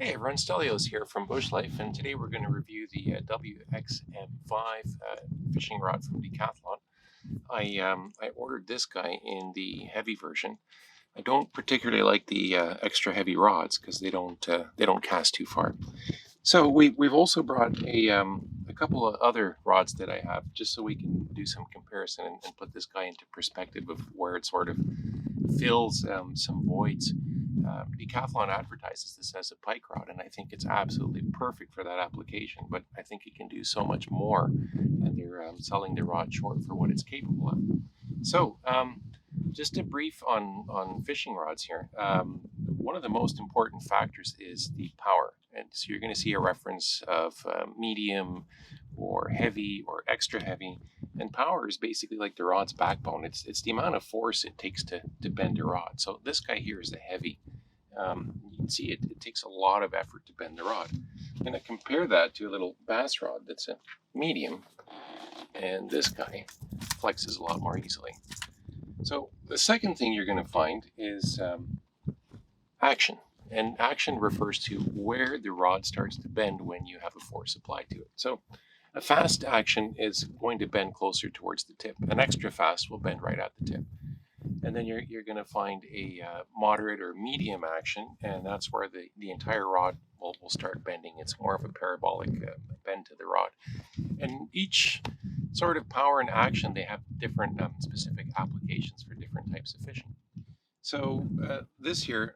Hey everyone, Stelios here from BushLife, and today we're going to review the WXM-5 fishing rod from Decathlon. I ordered this guy in the heavy version. I don't particularly like the extra heavy rods because they don't cast too far. So we've also brought a couple of other rods that I have just so we can do some comparison and put this guy into perspective of where it sort of fills some voids. Decathlon advertises this as a pike rod, and I think it's absolutely perfect for that application, but I think it can do so much more, and they're selling the rod short for what it's capable of. So just a brief on fishing rods here. One of the most important factors is the power, and so you're going to see a reference of medium or heavy or extra heavy. And power is basically like the rod's backbone. It's the amount of force it takes to bend a rod. So this guy here is a heavy. You can see it takes a lot of effort to bend the rod. I'm going to compare that to a little bass rod that's a medium. And this guy flexes a lot more easily. So the second thing you're going to find is action. And action refers to where the rod starts to bend when you have a force applied to it. So a fast action is going to bend closer towards the tip. An extra fast will bend right at the tip. And then you're going to find a moderate or medium action, and that's where the entire rod will start bending. It's more of a parabolic bend to the rod. And each sort of power and action, they have different specific applications for different types of fishing. So this here,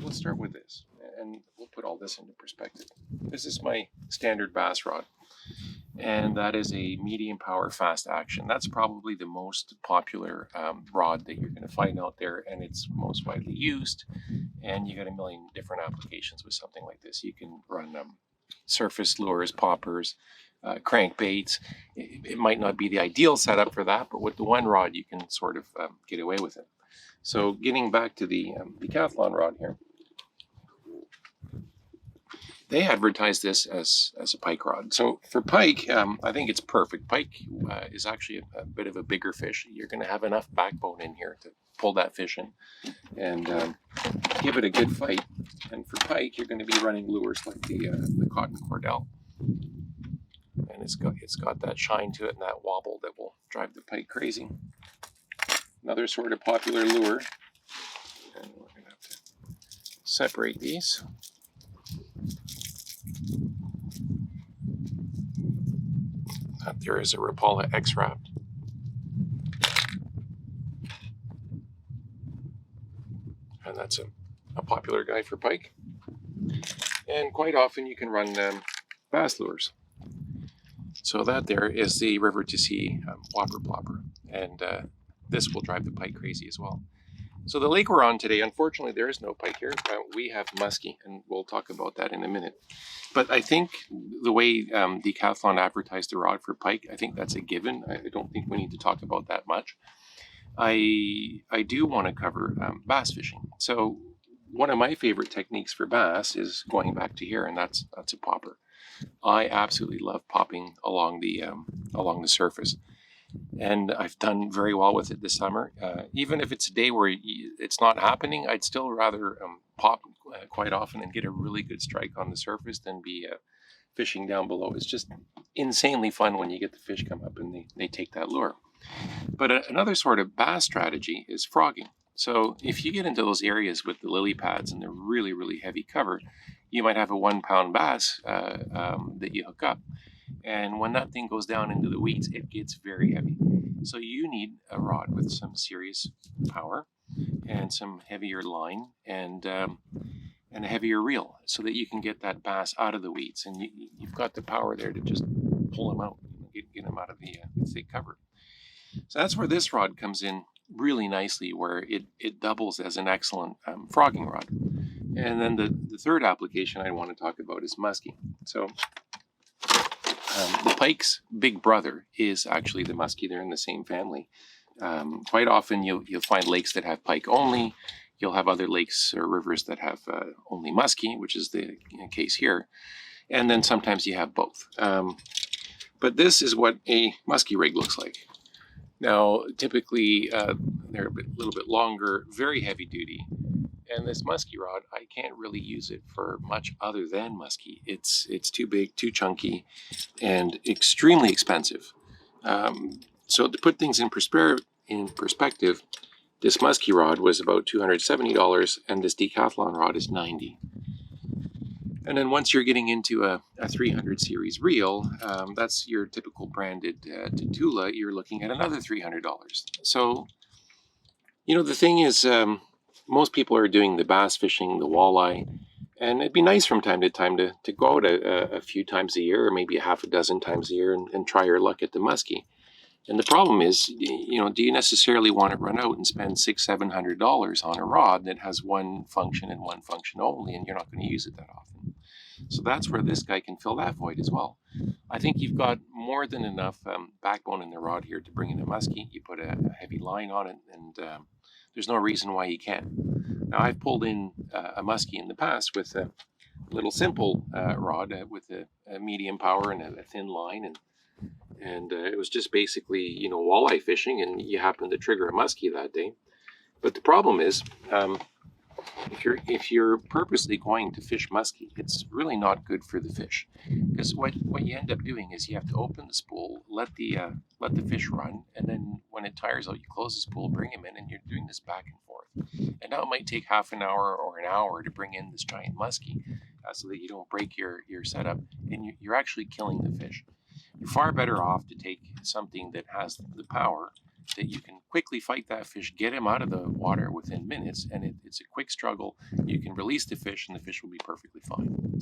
let's start with this, and we'll put all this into perspective. This is my standard bass rod, and that is a medium power fast action. That's probably the most popular rod that you're going to find out there, and it's most widely used, and you got a million different applications with something like this. You can run surface lures, poppers, crankbaits. It might not be the ideal setup for that, but with the one rod you can sort of get away with it. So getting back to the Decathlon rod here, they advertise this as a pike rod. So for pike, I think it's perfect. Pike is actually a bit of a bigger fish. You're going to have enough backbone in here to pull that fish in and give it a good fight. And for pike, you're going to be running lures like the cotton cordell. And it's got that shine to it and that wobble that will drive the pike crazy. Another sort of popular lure, and we're going to have to separate these. There is a Rapala X-Wrapped. And that's a popular guy for pike. And quite often you can run bass lures. So that there is the river to sea whopper plopper. And this will drive the pike crazy as well. So the lake we're on today, unfortunately, there is no pike here. We have musky, and we'll talk about that in a minute. But I think the way Decathlon advertised the rod for pike, I think that's a given. I don't think we need to talk about that much. I do want to cover bass fishing. So one of my favorite techniques for bass is going back to here, and that's a popper. I absolutely love popping along the surface. And I've done very well with it this summer. Even if it's a day where it's not happening, I'd still rather pop quite often and get a really good strike on the surface than be fishing down below. It's just insanely fun when you get the fish come up and they take that lure. But another sort of bass strategy is frogging. So if you get into those areas with the lily pads and the really, really heavy cover, you might have a 1 pound bass that you hook up. And when that thing goes down into the weeds, it gets very heavy. So you need a rod with some serious power and some heavier line and a heavier reel so that you can get that bass out of the weeds. And you've got the power there to just pull him out, get him out of the thick cover. So that's where this rod comes in really nicely, where it doubles as an excellent frogging rod. And then the third application I want to talk about is musky. So the pike's big brother is actually the musky. They're in the same family. Quite often you'll find lakes that have pike only. You'll have other lakes or rivers that have only musky, which is the case here. And then sometimes you have both. But this is what a musky rig looks like. Now, typically they're a little bit longer, very heavy duty, And this musky rod, I can't really use it for much other than musky. It's too big, too chunky, and extremely expensive. So to put things in perspective, this musky rod was about $270, and this Decathlon rod is $90. And then once you're getting into a 300 series reel, that's your typical branded Tatula, you're looking at another $300. So, the thing is, most people are doing the bass fishing, the walleye, and it'd be nice from time to time to go out a few times a year, or maybe a half a dozen times a year, and try your luck at the muskie. And the problem is, do you necessarily want to run out and spend $600-700 on a rod that has one function and one function only, and you're not going to use it that often? So that's where this guy can fill that void as well. I think you've got more than enough backbone in the rod here to bring in a muskie. You put a heavy line on it, and there's no reason why you can't. Now, I've pulled in a muskie in the past with a little simple rod with a medium power and a thin line, and it was just basically, walleye fishing, and you happen to trigger a muskie that day. But the problem is, if you're purposely going to fish muskie, it's really not good for the fish, because what you end up doing is you have to open the spool, let the fish run, and then when it tires out, you close the spool, bring him in, and you're doing this back and forth. And now it might take half an hour or an hour to bring in this giant muskie, so that you don't break your setup, and you're actually killing the fish. You're far better off to take something that has the power that you can quickly fight that fish, get him out of the water within minutes, and it's a quick struggle. You can release the fish, and the fish will be perfectly fine.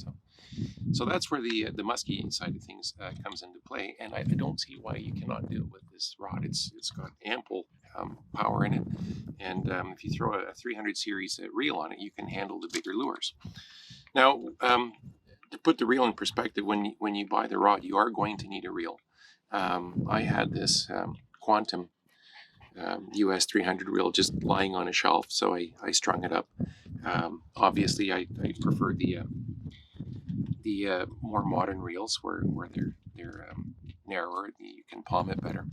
So that's where the musky side of things comes into play, and I don't see why you cannot do it with this rod. It's got ample power in it, and if you throw a 300 series reel on it, you can handle the bigger lures. Now, to put the reel in perspective, when you buy the rod, you are going to need a reel. I had this Quantum US 300 reel just lying on a shelf, so I strung it up. Obviously, I prefer the more modern reels where they're narrower, you can palm it better.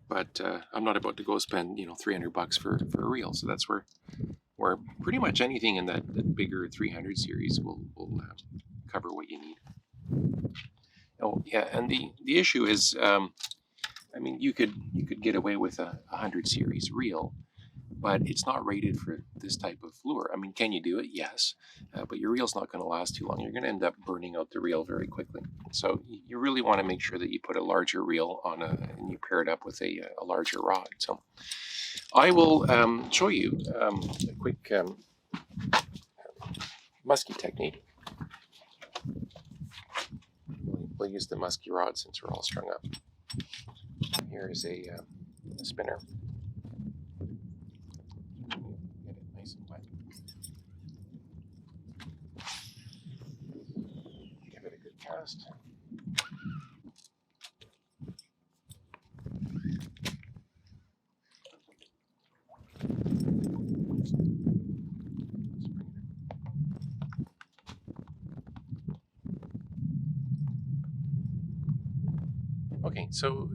But I'm not about to go spend $300 for a reel, so that's where pretty much anything in that bigger 300 series will cover what you need. Oh yeah, and the issue is, you could get away with a 100 series reel, but it's not rated for this type of lure. Can you do it? Yes, but your reel's not going to last too long. You're going to end up burning out the reel very quickly. So you really want to make sure that you put a larger reel on and you pair it up with a larger rod. So I will show you a quick musky technique. We'll use the musky rod since we're all strung up. Here is a spinner. Get it nice and wet. Give it a good cast. Okay, so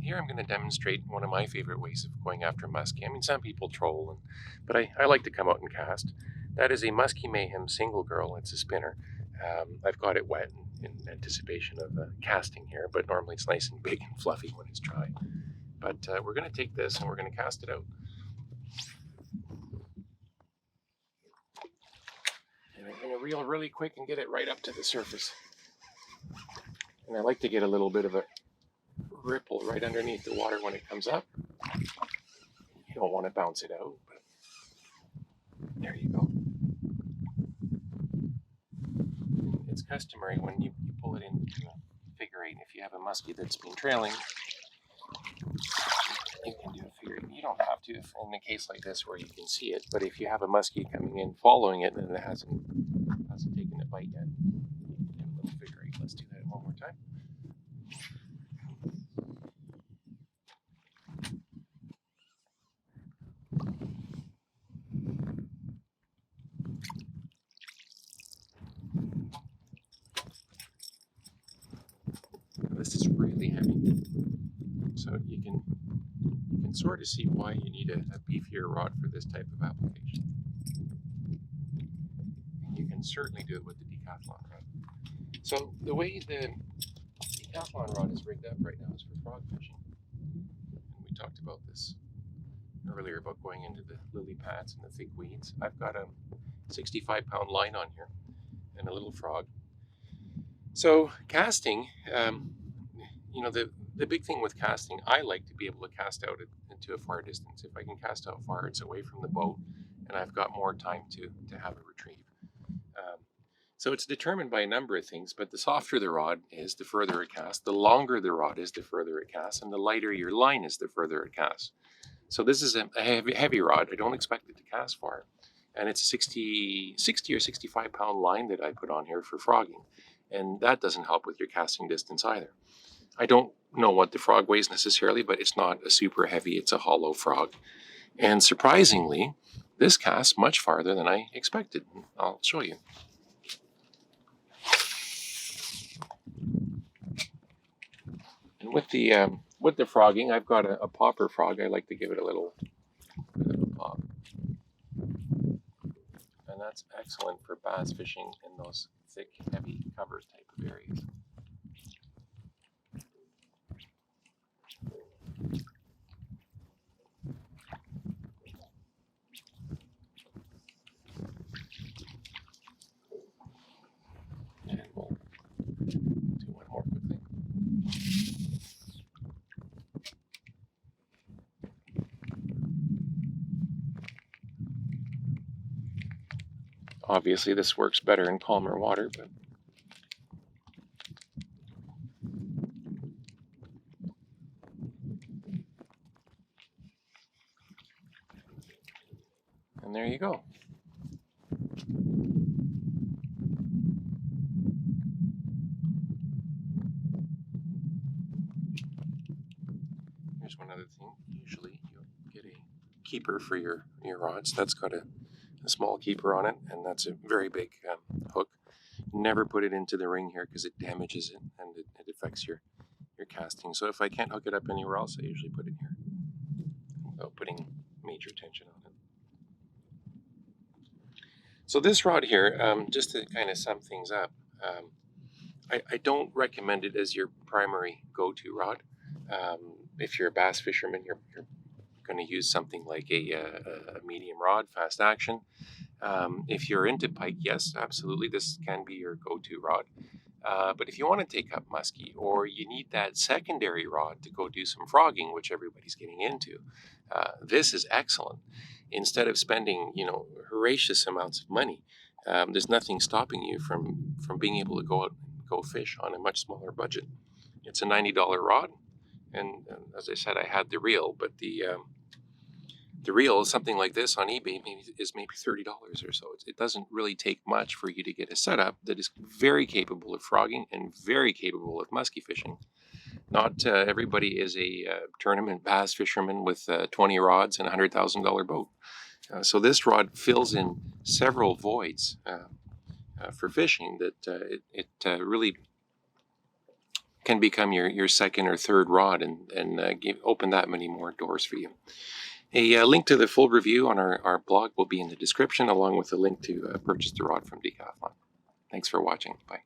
here I'm going to demonstrate one of my favorite ways of going after muskie. Some people troll, but I like to come out and cast. That is a Musky Mayhem single girl. It's a spinner. I've got it wet in anticipation of casting here, but normally it's nice and big and fluffy when it's dry. But we're going to take this and we're going to cast it out. And I'm going to reel really quick and get it right up to the surface. And I like to get a little bit of a ripple right underneath the water when it comes up. You don't want to bounce it out, but there you go. It's customary when you pull it into a figure eight. If you have a muskie that's been trailing, you can do a figure eight. You don't have to if in a case like this where you can see it, but if you have a muskie coming in following it and it hasn't taken a bite yet, do a little figure eight. Let's do that one more time. This is really heavy, so you can sort of see why you need a beefier rod for this type of application. can certainly do it with the Decathlon rod. So the way the Decathlon rod is rigged up right now is for frog fishing. And we talked about this earlier about going into the lily pads and the thick weeds. I've got a 65-pound line on here and a little frog. So casting, the big thing with casting, I like to be able to cast out into a far distance. If I can cast out far, it's away from the boat, and I've got more time to have a retrieve. So it's determined by a number of things, but the softer the rod is, the further it casts. The longer the rod is, the further it casts, and the lighter your line is, the further it casts. So this is a heavy rod. I don't expect it to cast far. And it's a 60 or 65-pound line that I put on here for frogging. And that doesn't help with your casting distance either. I don't know what the frog weighs necessarily, but it's not a super heavy, it's a hollow frog. And surprisingly, this casts much farther than I expected. I'll show you. And with the frogging, I've got a popper frog. I like to give it a little bit of a pop. And that's excellent for bass fishing in those thick, heavy cover type of areas. And we'll do one more quickly. Obviously, this works better in calmer water, but and there you go. Here's one other thing. Usually, you'll get a keeper for your rods. That's got a small keeper on it, and that's a very big hook. Never put it into the ring here because it damages it and it affects your casting. So if I can't hook it up anywhere else, I usually put it here without putting major tension on it. So this rod here, just to kind of sum things up, I don't recommend it as your primary go-to rod. If you're a bass fisherman, you're going to use something like a medium rod, fast action. If you're into pike, yes, absolutely, this can be your go-to rod. But if you want to take up musky, or you need that secondary rod to go do some frogging, which everybody's getting into, this is excellent. Instead of spending, voracious amounts of money, there's nothing stopping you from being able to go out and go fish on a much smaller budget. It's a $90 rod, and as I said, I had the reel, but the reel, something like this on eBay, is maybe $30 or so. It doesn't really take much for you to get a setup that is very capable of frogging and very capable of musky fishing. Not everybody is a tournament bass fisherman with 20 rods and a $100,000 boat. So this rod fills in several voids for fishing that it really can become your second or third rod and open that many more doors for you. A link to the full review on our blog will be in the description, along with a link to purchase the rod from Decathlon. Thanks for watching. Bye.